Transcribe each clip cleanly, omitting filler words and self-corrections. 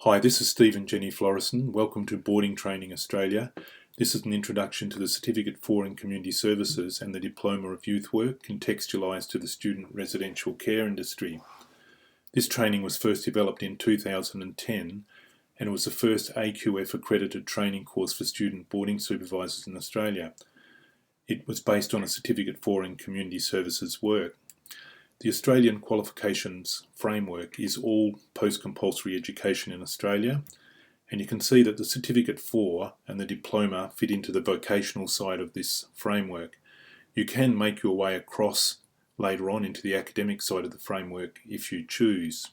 Hi, this is Steve and Jenny Florison. Welcome to Boarding Training Australia. This is an introduction to the Certificate 4 in Community Services and the Diploma of Youth Work, contextualised to the student residential care industry. This training was first developed in 2010 and it was the first AQF accredited training course for student boarding supervisors in Australia. It was based on a Certificate 4 in Community Services work. The Australian qualifications framework is all post-compulsory education in Australia, and you can see that the Certificate 4 and the diploma fit into the vocational side of this framework. You can make your way across later on into the academic side of the framework if you choose.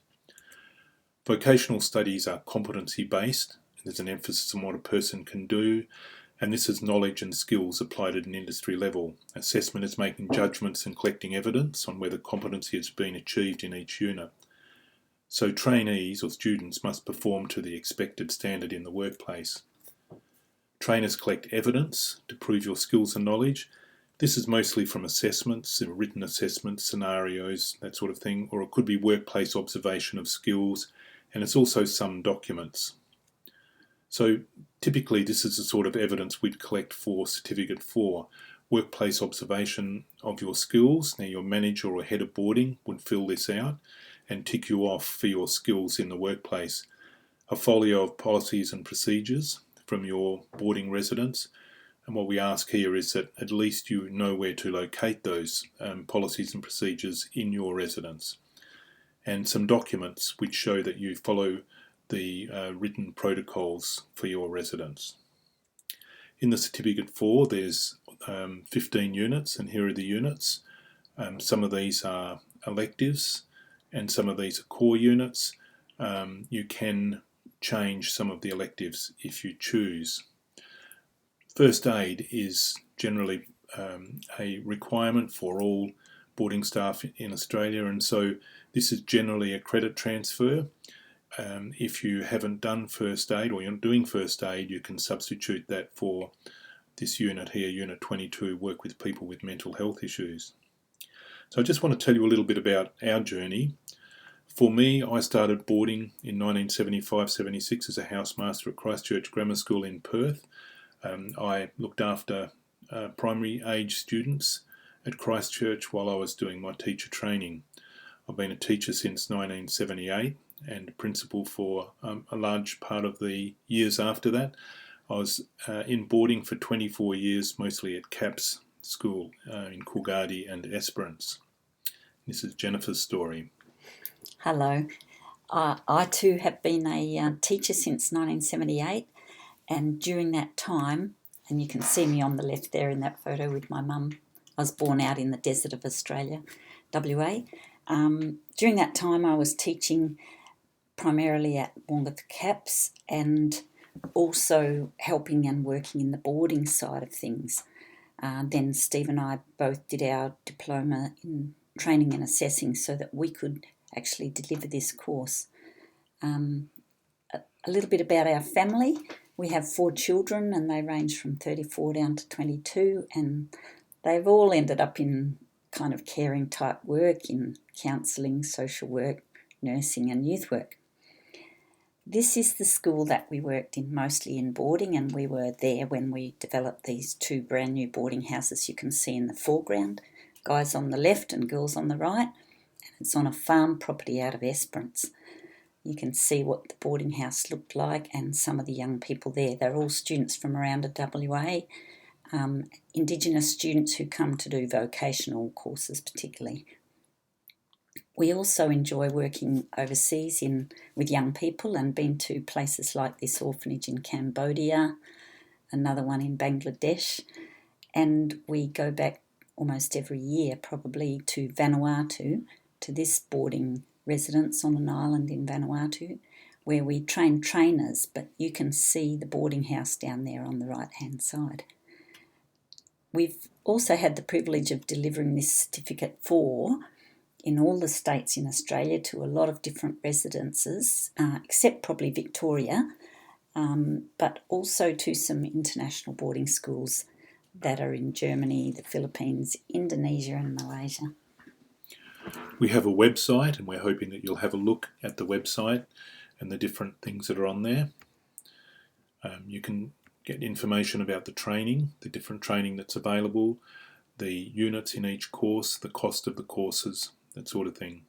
Vocational studies are competency-based. There's an emphasis on what a person can do, and this is knowledge and skills applied at an industry level. Assessment is making judgments and collecting evidence on whether competency has been achieved in each unit. So trainees or students must perform to the expected standard in the workplace. Trainers collect evidence to prove your skills and knowledge. This is mostly from assessments, written assessments, scenarios, that sort of thing, or it could be workplace observation of skills, and it's also some documents. So typically this is the sort of evidence we'd collect for Certificate 4. Workplace observation of your skills. Now your manager or head of boarding would fill this out and tick you off for your skills in the workplace. A folio of policies and procedures from your boarding residents. And what we ask here is that at least you know where to locate those policies and procedures in your residence. And some documents which show that you follow the written protocols for your residents. In the Certificate 4 there's 15 units, and here are the units. Some of these are electives and some of these are core units. You can change some of the electives if you choose. First aid is generally a requirement for all boarding staff in Australia, and so this is generally a credit transfer. If you haven't done first aid or you're not doing first aid, you can substitute that for this unit here, Unit 22, work with people with mental health issues. So I just want to tell you a little bit about our journey. For me, I started boarding in 1975-76 as a housemaster at Christchurch Grammar School in Perth. I looked after primary age students at Christchurch while I was doing my teacher training. I've been a teacher since 1978 and principal for a large part of the years after that. I was in boarding for 24 years, mostly at CAPS School in Coolgardie and Esperance. This is Jennifer's story. Hello. I too have been a teacher since 1978, and during that time, and you can see me on the left there in that photo with my mum, I was born out in the desert of Australia, WA. During that time I was teaching primarily at Wongeth CAPS and also helping and working in the boarding side of things. Then Steve and I both did our diploma in training and assessing so that we could actually deliver this course. A little bit about our family. We have 4 children and they range from 34 down to 22, and they've all ended up in kind of caring type work in counselling, social work, nursing and youth work. This is the school that we worked in, mostly in boarding, and we were there when we developed these 2 brand new boarding houses you can see in the foreground, guys on the left and girls on the right, and it's on a farm property out of Esperance. You can see what the boarding house looked like and some of the young people there. They're all students from around WA, Indigenous students who come to do vocational courses particularly. We also enjoy working overseas with young people and been to places like this orphanage in Cambodia, another one in Bangladesh, and we go back almost every year probably to Vanuatu, to this boarding residence on an island in Vanuatu, where we train trainers, but you can see the boarding house down there on the right-hand side. We've also had the privilege of delivering this Certificate 4 in all the states in Australia to a lot of different residences, except probably Victoria, but also to some international boarding schools that are in Germany, the Philippines, Indonesia and Malaysia. We have a website and we're hoping that you'll have a look at the website. and the different things that are on there. You can get information about the training, the different training that's available, the units in each course, the cost of the courses, that sort of thing.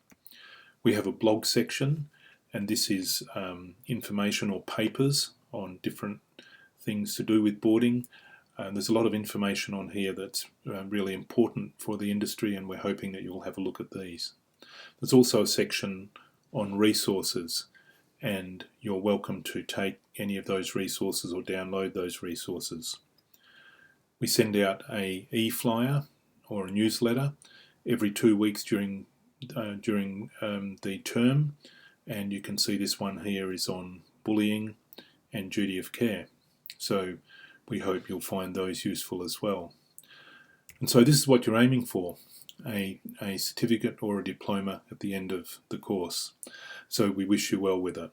We have a blog section, and this is information or papers on different things to do with boarding. There's a lot of information on here that's really important for the industry, and we're hoping that you'll have a look at these. There's also a section on resources, and you're welcome to take any of those resources or download those resources. We send out a e-flyer or a newsletter every 2 weeks during the term, and you can see this one here is on bullying and duty of care. So we hope you'll find those useful as well. And so this is what you're aiming for, a certificate or a diploma at the end of the course. So we wish you well with it.